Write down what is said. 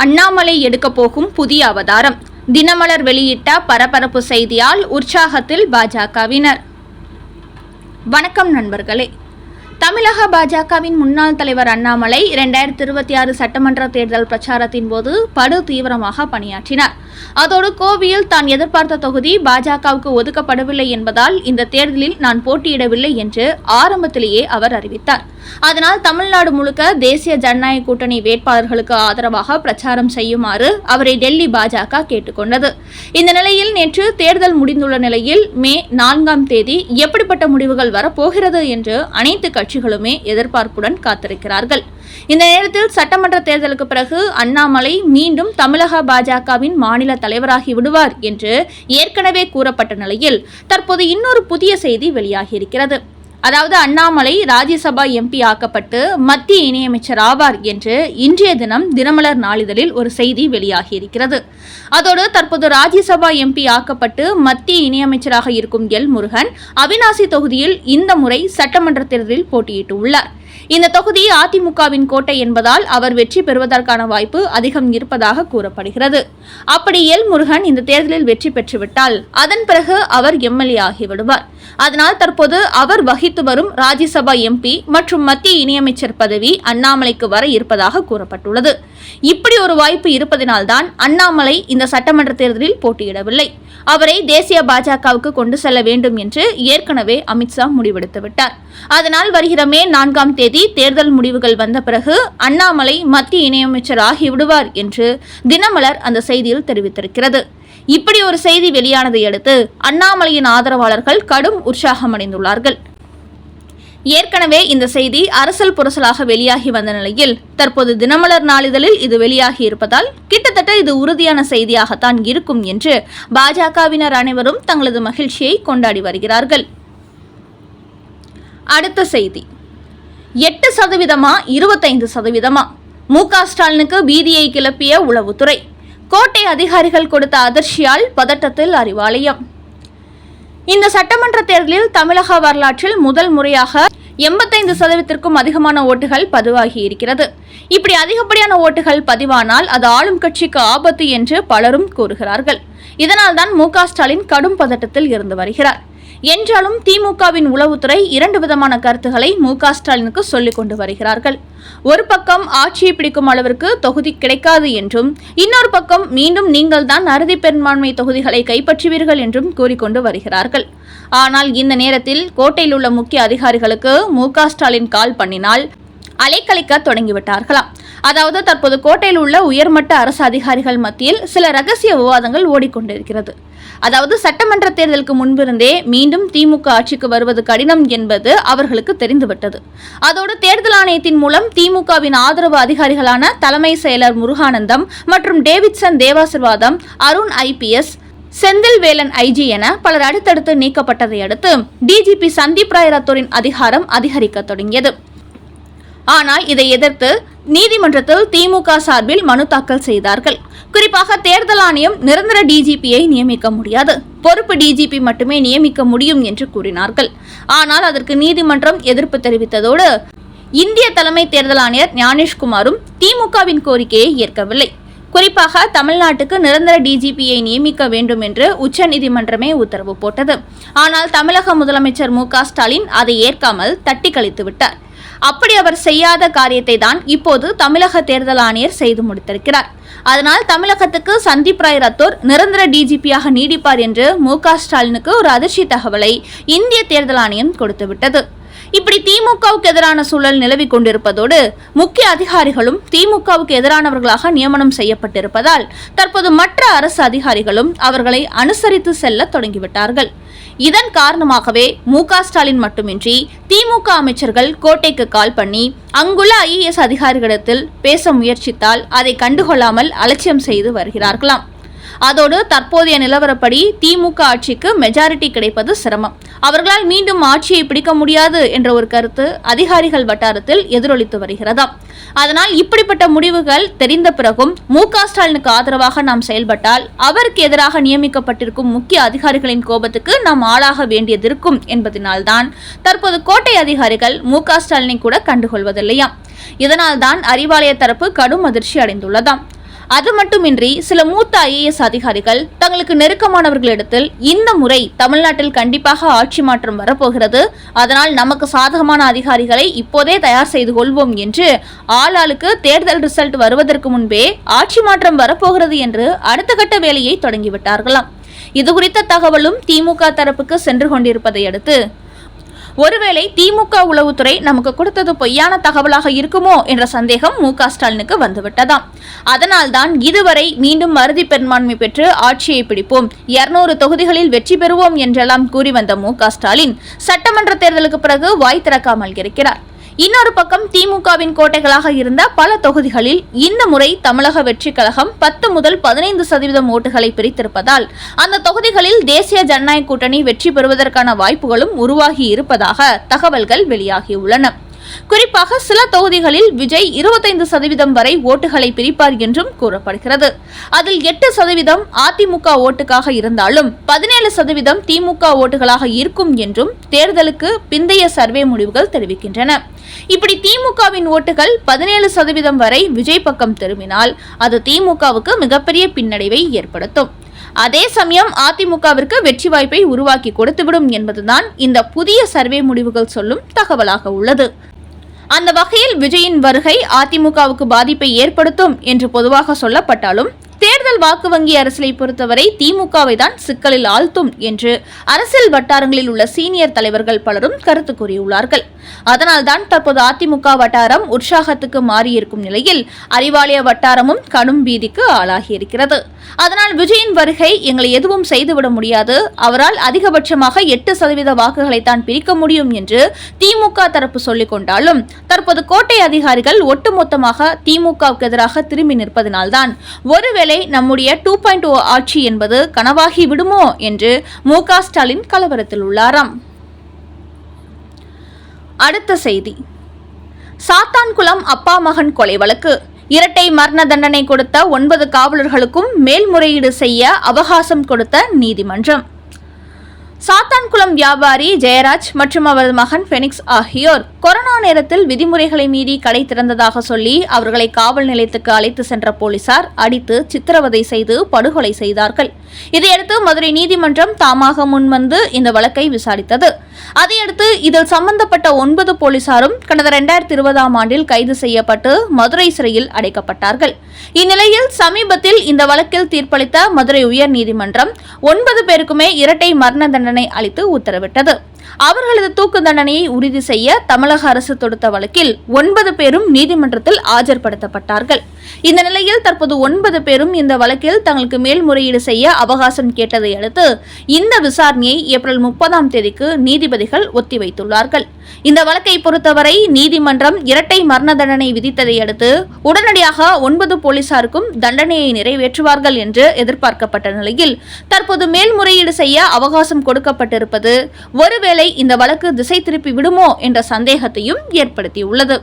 அண்ணாமலை எடுக்க போகும் புதிய அவதாரம். தினமலர் வெளியிட்ட பரபரப்பு செய்தியால் உற்சாகத்தில் பாஜகவினர். வணக்கம் நண்பர்களே. தமிழக பாஜகவின் முன்னாள் தலைவர் அண்ணாமலை 2026 சட்டமன்ற தேர்தல் பிரச்சாரத்தின் போது படு தீவிரமாக பணியாற்றினார். அதோடு கோவையில் தான் எதிர்பார்த்த தொகுதி பாஜகவுக்கு ஒதுக்கப்படவில்லை என்பதால் இந்த தேர்தலில் நான் போட்டியிடவில்லை என்று ஆரம்பத்திலேயே அவர் அறிவித்தார். அதனால் தமிழ்நாடு முழுக்க தேசிய ஜனநாயக கூட்டணி வேட்பாளர்களுக்கு ஆதரவாக பிரச்சாரம் செய்யுமாறு அவரை டெல்லி பாஜக கேட்டுக்கொண்டது. இந்த நிலையில் நேற்று தேர்தல் முடிந்துள்ள நிலையில் மே 4ஆம் தேதி எப்படிப்பட்ட முடிவுகள் வரப்போகிறது என்று அனைத்து கட்சிகளுமே எதிர்பார்ப்புடன் காத்திருக்கிறார்கள். இந்த நேரத்தில் சட்டமன்ற தேர்தலுக்கு பிறகு அண்ணாமலை மீண்டும் தமிழக பாஜகவின் மாநில தலைவராகி விடுவார் என்று ஏற்கனவே கூறப்பட்ட நிலையில் தற்போது இன்னொரு புதிய செய்தி வெளியாகியிருக்கிறது. அதாவது அண்ணாமலை ராஜ்யசபா எம்பி ஆக்கப்பட்டு மத்திய இணையமைச்சர் ஆவார் என்று இன்றைய தினம் தினமலர் நாளிதழில் ஒரு செய்தி வெளியாகியிருக்கிறது. அதோடு தற்போது ராஜ்யசபா எம்பி ஆக்கப்பட்டு மத்திய இணையமைச்சராக இருக்கும் எல் முருகன் அவிநாசி தொகுதியில் இந்த முறை சட்டமன்ற தேர்தலில் போட்டியிட்டுள்ளார். இந்த தொகுதி அதிமுகவின் கோட்டை என்பதால் அவர் வெற்றி பெறுவதற்கான வாய்ப்பு அதிகம் இருப்பதாக கூறப்படுகிறது. அப்படி எல் முருகன் இந்த தேர்தலில் வெற்றி பெற்றுவிட்டால் அதன் பிறகு அவர் எம்எல்ஏ ஆகிவிடுவார். அதனால் தற்போது அவர் வகித்து வரும் ராஜ்யசபா எம்பி மற்றும் மத்திய இணையமைச்சர் பதவி அண்ணாமலைக்கு வர இருப்பதாக கூறப்பட்டுள்ளது. இப்படி ஒரு வாய்ப்பு இருப்பதனால்தான் அண்ணாமலை இந்த சட்டமன்ற தேர்தலில் போட்டியிடவில்லை. அவரை தேசிய பாஜகவுக்கு கொண்டு செல்ல வேண்டும் என்று ஏற்கனவே அமித்ஷா முடிவெடுத்துவிட்டார். அதனால் வருகிற மே 4ஆம் தேதி தேர்தல் முடிவுகள் வந்த பிறகு அண்ணாமலை மத்திய இணையமைச்சர் ஆகிவிடுவார் என்று தினமலர் அந்த செய்தியில் தெரிவித்திருக்கிறது. இப்படி ஒரு செய்தி வெளியானதை அடுத்து அண்ணாமலையின் ஆதரவாளர்கள் கடும் உற்சாகமடைந்துள்ளார்கள். ஏற்கனவே இந்த செய்தி அரசல் புரசலாக வெளியாகி வந்த நிலையில் தற்போது தினமலர் நாளிதழில் இது வெளியாகி இருப்பதால் கிட்டத்தட்ட இது உறுதியான செய்தியாகத்தான் இருக்கும் என்று பாஜகவினர் அனைவரும் தங்களது மகிழ்ச்சியை கொண்டாடி வருகிறார்கள். அடுத்த செய்தி, 8% 25%? மு.க. ஸ்டாலினுக்கு பீதியை கிளப்பிய உளவுத்துறை. கோட்டை அதிகாரிகள் கொடுத்த அதிர்ச்சியால் பதட்டத்தில் அறிவாலயம். இந்த சட்டமன்ற தேர்தலில் தமிழக வரலாற்றில் முதல் முறையாக 85%க்கும் அதிகமான ஓட்டுகள் பதிவாகி இருக்கிறது. இப்படி அதிகப்படியான ஓட்டுகள் பதிவானால் அது ஆளும் கட்சிக்கு ஆபத்து என்று பலரும் கூறுகிறார்கள். இதனால் தான் மு.க. ஸ்டாலின் கடும் பதட்டத்தில் இருந்து வருகிறார். என்றாலும் திமுகவின் உளவுத்துறை 2 விதமான கருத்துக்களை மு.க. ஸ்டாலினுக்கு சொல்லிக் கொண்டு வருகிறார்கள். ஒரு பக்கம் ஆட்சியை பிடிக்கும் அளவிற்கு தொகுதி கிடைக்காது என்றும், இன்னொரு பக்கம் மீண்டும் நீங்கள் தான் அறுதி பெரும்பான்மை தொகுதிகளை கைப்பற்றுவீர்கள் என்றும் கூறிக்கொண்டு வருகிறார்கள். ஆனால் இந்த நேரத்தில் கோட்டையில் உள்ள முக்கிய அதிகாரிகளுக்கு மு.க. ஸ்டாலின் கால் பண்ணினால் அலைக்கழிக்க தொடங்கிவிட்டார்களாம். அதாவது தற்போது கோட்டையில் உள்ள உயர்மட்ட அரசு அதிகாரிகள் மத்தியில் சில ரகசிய விவாதங்கள் ஓடிக்கொண்டிருக்கிறது. அதாவது சட்டமன்ற தேர்தலுக்கு முன்பிருந்தே மீண்டும் திமுக ஆட்சிக்கு வருவது கடினம் என்பது அவர்களுக்கு தெரிந்துவிட்டது. அதோடு தேர்தல் ஆணையத்தின் மூலம் திமுகவின் ஆதரவு அதிகாரிகளான தலைமை செயலர் முருகானந்தம் மற்றும் Davidson Devasirvatham, Arun IPS, Senthil Velan IG என பலர் அடுத்தடுத்து நீக்கப்பட்டதை அடுத்து டிஜிபி சந்தீப் ராய் ரத்தோரின் அதிகாரம் அதிகரிக்க தொடங்கியது. ஆனால் இதை எதிர்த்து நீதிமன்றத்தில் திமுக சார்பில் மனு தாக்கல் செய்தார்கள். குறிப்பாக தேர்தல் ஆணையம் நிரந்தர டிஜிபியை நியமிக்க முடியாது, பொறுப்பு டிஜிபி மட்டுமே நியமிக்க முடியும் என்று கூறினார்கள். ஆனால் அதற்கு நீதிமன்றம் எதிர்ப்பு தெரிவித்ததோடு இந்திய தலைமை தேர்தல் ஆணையர் ஞானேஷ்குமாரும் திமுகவின் கோரிக்கையை ஏற்கவில்லை. குறிப்பாக தமிழ்நாட்டுக்கு நிரந்தர டிஜிபியை நியமிக்க வேண்டும் என்று உச்சநீதிமன்றமே உத்தரவு போட்டது. ஆனால் தமிழக முதலமைச்சர் மு.க. ஸ்டாலின் அதை ஏற்காமல் தட்டி கழித்து விட்டார். அப்படி அவர் செய்யாத காரியத்தை தான் இப்போது தமிழக தேர்தல் ஆணையர் செய்து முடித்திருக்கிறார். அதனால் தமிழகத்துக்கு சந்தீப் ராய் ரத்தோர் நிரந்தர டிஜிபியாக நீடிப்பார் என்று மு.க. ஸ்டாலினுக்கு ஒரு அதிர்ச்சி தகவலை இந்திய தேர்தல் ஆணையம் கொடுத்துவிட்டது. இப்படி திமுகவுக்கு எதிரான சூழல் நிலவி கொண்டிருப்பதோடு முக்கிய அதிகாரிகளும் திமுகவுக்கு எதிரானவர்களாக நியமனம் செய்யப்பட்டிருப்பதால் தற்போது மற்ற அரசு அதிகாரிகளும் அவர்களை அனுசரித்து செல்ல தொடங்கிவிட்டார்கள். இதன் காரணமாகவே மு.க. ஸ்டாலின் மட்டுமின்றி திமுக அமைச்சர்கள் கோட்டைக்கு கால் பண்ணி அங்குள்ள IAS அதிகாரிகளிடத்தில் பேச முயற்சித்தால் அதை கண்டுகொள்ளாமல் அலட்சியம் செய்து வருகிறார்களாம். அதோடு தற்போதைய நிலவரப்படி திமுக ஆட்சிக்கு மெஜாரிட்டி கிடைப்பது சிரமம். அவர்களால் மீண்டும் ஆட்சியை பிடிக்க முடியாது என்ற ஒரு கருத்து அதிகாரிகள் வட்டாரத்தில் எதிரொலித்து வருகிறதாம். அதனால் இப்படிப்பட்ட முடிவுகள் தெரிந்த பிறகும் மு.க. ஸ்டாலினுக்கு ஆதரவாக நாம் செயல்பட்டால் அவருக்கு எதிராக நியமிக்கப்பட்டிருக்கும் முக்கிய அதிகாரிகளின் கோபத்துக்கு நாம் ஆளாக வேண்டியதிருக்கும் என்பதனால்தான் தற்போது கோட்டை அதிகாரிகள் மு.க. ஸ்டாலினை கூட கண்டுகொள்வதில்லையாம். இதனால்தான் அறிவாலய தரப்பு கடும் அதிர்ச்சி அடைந்துள்ளதாம். அது மட்டுமின்றி சில மூத்த IAS அதிகாரிகள் தங்களுக்கு நெருக்கமானவர்களிடத்தில் இந்த முறை தமிழ்நாட்டில் கண்டிப்பாக ஆட்சி மாற்றம் வரப்போகிறது, அதனால் நமக்கு சாதகமான அதிகாரிகளை இப்போதே தயார் செய்து கொள்வோம் என்று ஆளாளுக்கு தேர்தல் ரிசல்ட் வருவதற்கு முன்பே ஆட்சி மாற்றம் வரப்போகிறது என்று அடுத்த கட்ட வேலையை தொடங்கிவிட்டார்களாம். இதுகுறித்த தகவலும் திமுக தரப்புக்கு சென்று கொண்டிருப்பதை அடுத்து ஒருவேளை திமுக உளவுத்துறை நமக்கு கொடுத்தது பொய்யான தகவலாக இருக்குமோ என்ற சந்தேகம் மு.க.ஸ்டாலினுக்கு வந்துவிட்டதாம். அதனால்தான் இதுவரை மீண்டும் மருதி பெரும்பான்மை பெற்று ஆட்சியை பிடிப்போம், 200 தொகுதிகளில் வெற்றி பெறுவோம் என்றெல்லாம் கூறி வந்த மு.க.ஸ்டாலின் சட்டமன்ற தேர்தலுக்கு பிறகு வாய் திறக்காமல் இருக்கிறார். இன்னொரு பக்கம் திமுகவின் கோட்டைகளாக இருந்த பல தொகுதிகளில் இந்த முறை தமிழக வெற்றி கழகம் 10 முதல் 15% ஓட்டுகளை பிரித்திருப்பதால் அந்த தொகுதிகளில் தேசிய ஜனநாயக கூட்டணி வெற்றி பெறுவதற்கான வாய்ப்புகளும் உருவாகி இருப்பதாக தகவல்கள் வெளியாகியுள்ளன. குறிப்பாக சில தொகுதிகளில் விஜய் 25% வரை ஓட்டுகளை பிரிப்பார் என்றும் கூறப்படுகிறது. அதில் 8% அதிமுக ஓட்டுக்காக இருந்தாலும் 17% திமுக ஓட்டுகளாக இருக்கும் என்றும் தேர்தலுக்கு பிந்தைய சர்வே முடிவுகள் தெரிவிக்கின்றன. இப்படி திமுகவின் ஓட்டுகள் 17% வரை விஜய் பக்கம் திரும்பினால் அது திமுகவுக்கு மிகப்பெரிய பின்னடைவை ஏற்படுத்தும். அதே சமயம் அதிமுகவிற்கு வெற்றி வாய்ப்பை உருவாக்கி கொடுத்துவிடும் என்பதுதான் இந்த புதிய சர்வே முடிவுகள் சொல்லும் தகவலாக உள்ளது. அந்த வகையில் விஜயின் வருகை அதிமுகவுக்கு பாதிப்பை ஏற்படுத்தும் என்று பொதுவாக சொல்லப்பட்டாலும் தேர்தல் வாக்கு வங்கி அரசியலை பொறுத்தவரை திமுகவை தான் சிக்கலில் ஆழ்த்தும் என்று அரசியல் வட்டாரங்களில் உள்ள சீனியர் தலைவர்கள் பலரும் கருத்து கூறியுள்ளார்கள். அதனால்தான் தற்போது அதிமுக வட்டாரம் உற்சாகத்துக்கு மாறியிருக்கும் நிலையில் அறிவாலய வட்டாரமும் கடும் பீதிக்கு ஆளாகியிருக்கிறது. அதனால் விஜயின் வருகை எங்களை எதுவும் செய்துவிட முடியாது, அவரால் அதிகபட்சமாக 8% வாக்குகளை தான் பிரிக்க முடியும் என்று திமுக தரப்பு சொல்லிக் கொண்டாலும் தற்போது கோட்டை அதிகாரிகள் ஒட்டுமொத்தமாக திமுகவுக்கு எதிராக திரும்பி நிற்பதனால்தான் ஒருவேளை நம்முடைய 2.0 ஆட்சி என்பது கனவாகி விடுமோ என்று மு.க.ஸ்டாலின் கலவரத்தில் உள்ளாராம். அடுத்த செய்தி, சாத்தான்குளம் அப்பா மகன் கொலை வழக்கு. இரட்டை மரண தண்டனை கொடுத்த 9 காவலர்களுக்கும் மேல்முறையீடு செய்ய அவகாசம் கொடுத்த நீதிமன்றம். சாத்தான்குளம் வியாபாரி ஜெயராஜ் மற்றும் அவரது மகன் பெனிக்ஸ் ஆகியோர் கொரோனா நேரத்தில் விதிமுறைகளை மீறி கடை திறந்ததாக சொல்லி அவர்களை காவல் நிலையத்துக்கு அழைத்து சென்ற போலீசார் அடித்து சித்திரவதை செய்து படுகொலை செய்தார்கள். இதையடுத்து மதுரை நீதிமன்றம் தாமாக முன்வந்து இந்த வழக்கை விசாரித்தது. அதையடுத்து இதில் சம்பந்தப்பட்ட 9 போலீசாரும் கடந்த 2020ஆம் ஆண்டில் கைது செய்யப்பட்டு மதுரை சிறையில் அடைக்கப்பட்டார்கள். இந்நிலையில் சமீபத்தில் இந்த வழக்கில் தீர்ப்பளித்த மதுரை உயர் நீதிமன்றம் 9 பேருக்குமே இரட்டை மரண தண்டனை அளித்து உத்தரவிட்டது. அவர்களது தூக்கு தண்டனையை உறுதி செய்ய தமிழக அரசு தொடுத்த வழக்கில் 9 பேரும் நீதிமன்றத்தில் ஆஜர்படுத்தப்பட்டார்கள். இந்த நிலையில் தற்போது 9 பேரும் இந்த வழக்கில் தங்களுக்கு மேல்முறையீடு செய்ய அவகாசம் கேட்டதை அடுத்து இந்த விசாரணையை ஏப்ரல் 30ஆம் தேதிக்கு நீதிபதிகள் ஒத்திவைத்துள்ளார்கள். இந்த வழக்கை பொறுத்தவரை நீதிமன்றம் இரட்டை மரண தண்டனை விதித்ததை அடுத்து உடனடியாக 9 போலீசாருக்கும் தண்டனையை நிறைவேற்றுவார்கள் என்று எதிர்பார்க்கப்பட்ட நிலையில் தற்போது மேல்முறையீடு செய்ய அவகாசம் கொடுக்கப்பட்டிருப்பது ஒருவேளை இந்த வழக்கு திசை திருப்பி விடுமோ என்ற சந்தேகத்தையும் ஏற்படுத்தியுள்ளது.